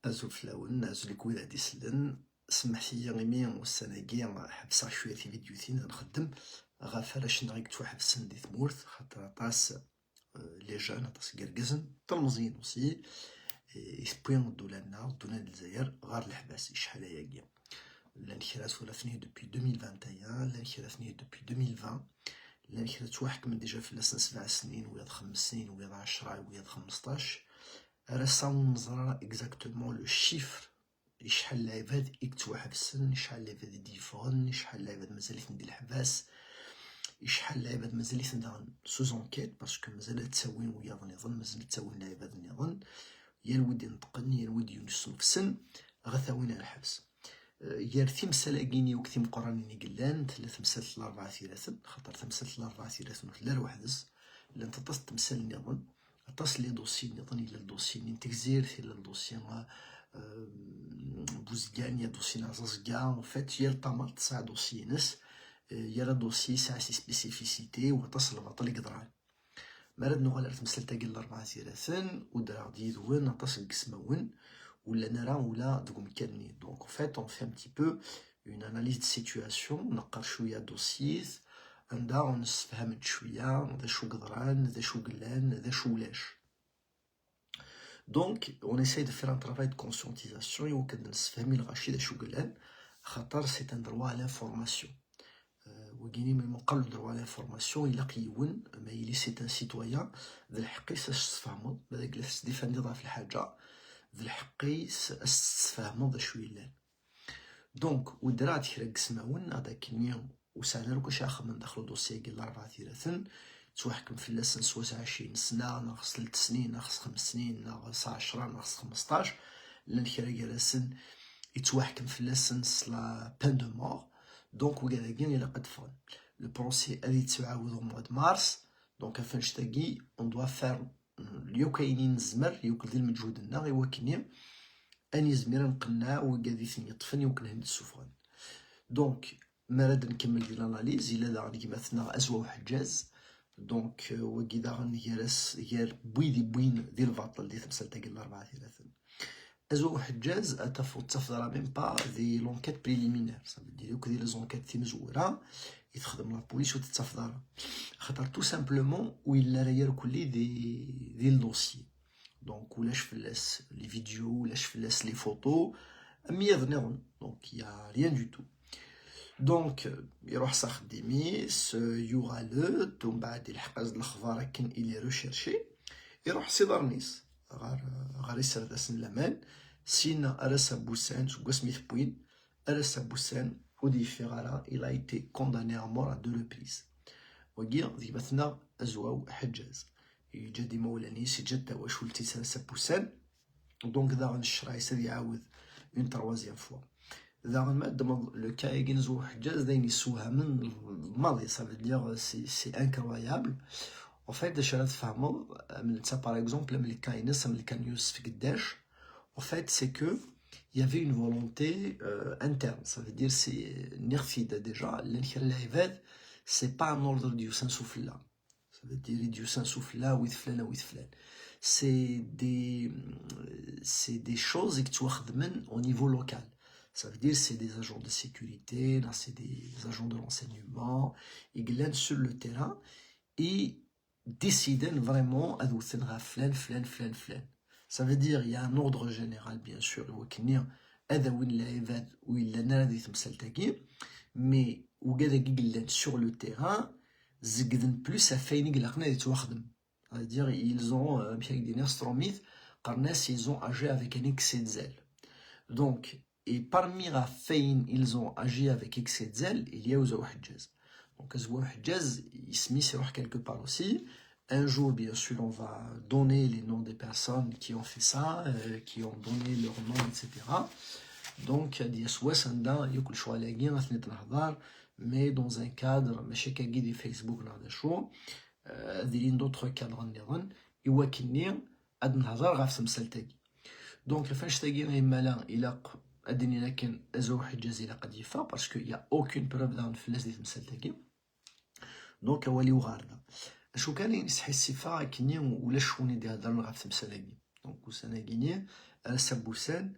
أزو فلاون أزو لكويد عدي سلن سمحتي غيمي والسناكي حبسا شوية في فيديوتين نخدم غافر شنو غيك توحبسن دي ثمورت خاطر عطاس لي جون عطاس كركزن تلمزين وسي يسبوين ردولانا ردونا للجزائر غار الحباس شحال هاكي لان كرات ولا فنيه دوبي 2021 لان كرات فنيه دوبي 2020 لان كرات توحك من ديجا في لسن 7 سنين ويا 5 سنين ويا 10 ويا 15 رسم نزرا اكزاكتومون لو شيفر شحال العباد يتوحبسن شحال العباد يديفون شحال العباد مازالت ندير الحباس شحال العباد مازالت ندير سوز انكيت باسكو مازال تساوين ويا نظن مازال تساوين العباد نظن يا الود ينطقن يا الود يونس نفسن غثاوين الحبس يا تمثال اكيني وكتيم قرانيني قلان ثلاث مسات الاربعه ثلاثه خاطر تمثال الاربعه ثلاثه لا وحدس لان تطس تمثال نظن عطاس لي دوسي نظن الى الدوسي نين تكزير الى الدوسي بوزكان يا دوسي نازازكا فات يا الطمر تسع دوسي نس يا دوسي ساع سي سبيسيفيسيتي وعطاس البطل يقدران مراد نغال تمثال تاقي الاربعه ثلاثه ودرا ديدون عطاس القسمون ولا نرى ولا دوك مكانني دونك فات اون في ان بتي بو اون اناليز دو سيتوياسيون نقر شويه دوسيز عندها نستفهمت شويه ذا شو قدران ذا شو قلان ذا شو ولاش دونك اون اساي دو فير ان ترافاي دو كونسيونتيزاسيون يمكن نستفهمي الغاشي ذا شو قلان خاطر سي ان دروا على فورماسيون وكيني من قبل دروا على فورماسيون الا قيون ما يلي سي ان سيتويان ذا الحقي تفهموا هذاك جلس ديفاندي ضعف الحاجه ذا الحقي تفهموا ذا شو يلان دونك ودرات كرا قسماون هذاك اليوم وسعنا لو كاش اخر من دخلوا دوسي قال 4 ثلاثن توحكم في اللسن 27 سنه ناقص 3 سنين ناقص 5 سنين ناقص 10 ناقص 15 لان كرا جالسن يتوحكم في اللسن لا بان دو مور دونك وكذاكين الى قد فون لو بروسي هذه تعاود موا دو مارس دونك فاش تاقي اون دوا فار اليو كاينين نزمر يوكل ذي المجهود لنا غيوا كني اني زمير نقنع وكادي ثني طفن يمكن هند السفران دونك مراد نكمل ديال الاناليز الا دا كيما ثنا ازوا وحجاز دونك وكي دا غنيرس غير بويدي بوين ديال الباطل ديال تمثال تاع الاربعه ثلاثه ازوا وحجاز اتفوت تفضل ميم با دي لونكيت بريليمينير صافي ديال كو ديال لي زونكيت تي مزوره يتخدم لا بوليس وتتفضل خاطر تو سامبلومون ولا راير كلي ديال الدوسي دونك ولاش فلاس لي فيديو ولاش فلاس لي فوتو مية ظنيرون دونك يا ريان دو تو دونك يروح صاح ديميس يوغا لو ومن بعد يلحق الاخبار كان الي ريشيرشي يروح سيدارنيس غار يسرد اسن الامان سينا ارسا بوسان سو سميث بوين ارسا بوسان ودي فيغارا il a été condamné à mort à 2 reprises وكي ذي مثنا ازواو حجاز يجا ديما ولانيس يجا تا واش ولتي سرسا بوسان دونك ذا غنشرا يسد يعاود اون تروازيام فوا ذا غنمد لو كا يجنزو حجاز داين يسوها من الماضي صافي دير سي انكرويابل en fait اش راه تفهموا من تا باغ اكزومبل ملي كان ينس ملي كان يوسف قداش en fait c'est que il y avait une volonté interne ça veut dire c'est نرفيد déjà لنخر العباد c'est pas un ordre ديال سنسوفلا ça veut dire ديال سنسوفلا ويد فلان ويد فلان c'est des choses qui توخذ من au niveau local ça veut dire c'est des agents de sécurité là c'est des agents de renseignement ils glissent sur le terrain et décident vraiment à دوثنها فلان فلان فلان فلان ça veut dire il y a un ordre général bien sûr وكنيا هذا وين العباد ولا نادي تمثل تاكي مي وكذا قلان sur le terrain زقدن بلوس فين قلقنا يتواخدم ça veut dire ils ont bien des Stromith قرناس ils ont agi avec un excès de zèle donc et parmi la فين ils ont agi avec excès de zèle il y a Ouzou Hajjaz donc Ouzou Hajjaz il se met quelque part aussi un jour bien sûr on va donner les noms des personnes qui ont fait ça qui ont donné leur nom etc donc دي سواسندا ياكل شو على كاين غادي نهضر mais dans un cadre ماشي كاكي دي فيسبوك نهضر شو دايرين دوطخ كادر نظن يوكلني اد نهضر غا في تمثال تاكي دونك فاش تاكي غيمالا الى ادني لكن ازو حجاز الى قد يفا باسكو يا اوكين بروف داون في الناس ديال تمثال تاكي دونك هو اللي وغارده شو كان يصحي الصفه كني ولا شوني دي هضر غا في تمثال تاكي Donc, Boussane a gagné. Alassane Boussane,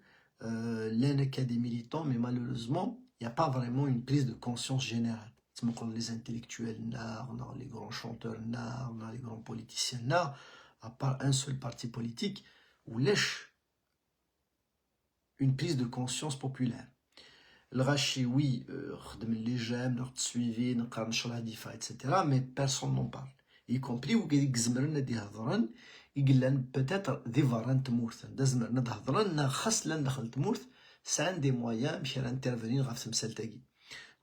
l'un cas des militants, mais malheureusement, il n'y a pas vraiment une prise de conscience générale. Les intellectuels nards, les grands chanteurs nards, les grands politiciens nards, à part un seul parti politique, où lèche une prise de conscience populaire. Le Rachi, oui, les j'aime, leur suivi, etc. Mais personne n'en parle. Y compris où il y a peut-être des varans تمورث دازمر نهضرن خاص لا ندخل تمورث سان دي مويان باش انترفينير في تمثال تاعي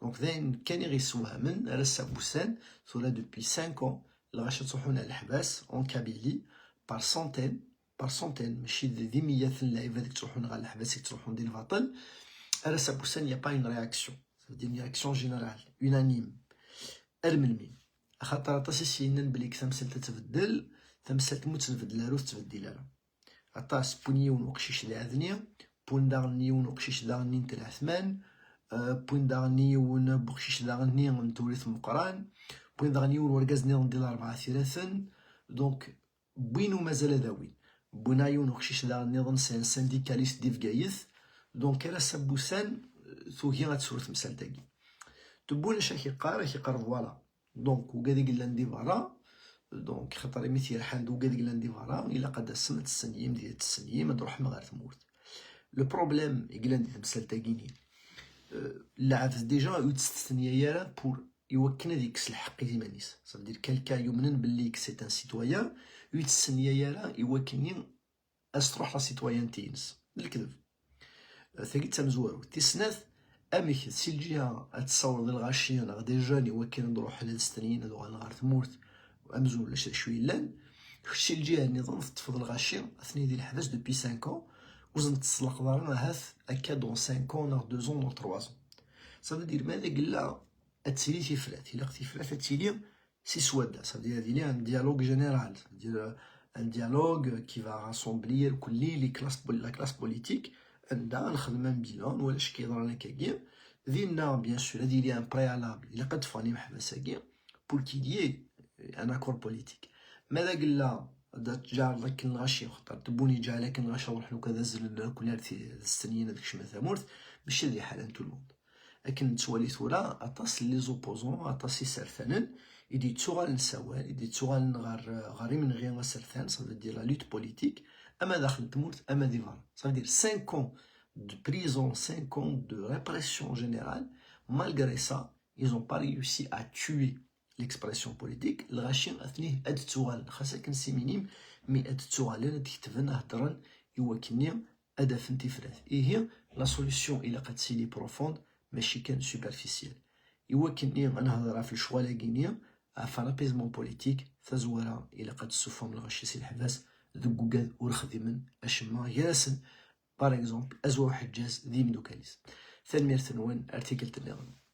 دونك ذاين كان يغيسوها من راسا بوسان ثولا دوبي 5 ans لغاش تروحون على الحباس اون كابيلي بار سونتين ماشي ذي ميات اللعيبه هذيك تروحون على الحباس تروحون ديال الباطل راسا بوسان يا با اون رياكسيون دي اون رياكسيون جينيرال يونانيم الملمين خاطر تاسيسينا بليك تمثال تتبدل تمثال تموت تبدل روث تبدل لا عطاس بونيون وقشيش العذنية بون داغنيون وقشيش داغني نتا العثمان بون داغنيون بقشيش داغني نتوريث مقران بون داغنيون ورقازني ندير 4 ثلاثا دونك بوينو مازال داوين بونايون وقشيش داغني ظن سانديكاليست دي فكايث دونك راه سبوسان ثوهي غتسول تمثال تاكي تبون اش كيقرا فوالا دونك وكادي قلنا ندي فوالا دونك خاطر مثير حال دوكا ديك لانديفارا الا قد سنة السنيم ديال التسنيم تروح ما غير تموت لو بروبليم يقلا ندير تمثال تاكيني لعب ديجا يوت الثنيا بور يوكنا ديك الحق ديما نيس صافي كالكا يمنن باللي سي ان سيتويان يوت الثنيا يوكني تروح لا سيتويان تينس بالكذب ثقيت تمزوارو تيسناث اميك سي الجهه تصور ديال الغاشيه غادي جاني يوكن نروح على السنين هادو غير تموت وامزون ولا شويه لان خشي الجهه النظام تفضل غاشي اثني ديال الحبس دوبي 5 ans وزن تصلق دارنا هاث هكا دون 5 ans نار 2 ans نار 3 ans صافي دير ماذا قلا اتسيلي تيفلات الا اختي فلات تيلي سي سواده صافي دير هادي ان ديالوغ جينيرال دير ان ديالوغ كي فا راسومبلي كلي لي كلاس لا كلاس بوليتيك عندها الخدمه بيلون ولا اش كيهضر لنا كاكيا دينا بيان سور هادي لي ان بريالابل الا قد فاني محبس كاع بور كيليي ان اكور بوليتيك ماذا قلنا جار لك الغاشي خطر تبوني جا لك الغاشي نروح له كذا زل كل السنين هذاك الشيء مثلا مورث ماشي هذه حاله تو الموند لكن توالي ثورا اطاس لي زوبوزون اطاس سرثان يدي تسوغال نسوال يدي تسوغال غاري من غير سرثان صافي دير لا لوت بوليتيك اما داخل تمورث اما ديفار صافي دير 5 ans de prison 5 ans de répression générale malgré ça ils ont pas réussi à tuer l'expression politique الغاشي اثنيه اد تسوغال خاصة كان سي مينيم مي اد تسوغال انا تكتبن هضرن يوكني ادا فنتي فرات هي لا سوليسيون الى قد سيلي بروفوند ماشي كان سوبرفيسيال يوكني انا هضره في الشوالا كينيا افا لابيزمون بوليتيك ثزوره الى قد سوفهم الغاشي سي الحباس ذكوكاد ورخدمن اشما ياسن باغ اكزومبل ازوا حجاز ديم دوكاليس ثاني ثنوان ارتيكل النظام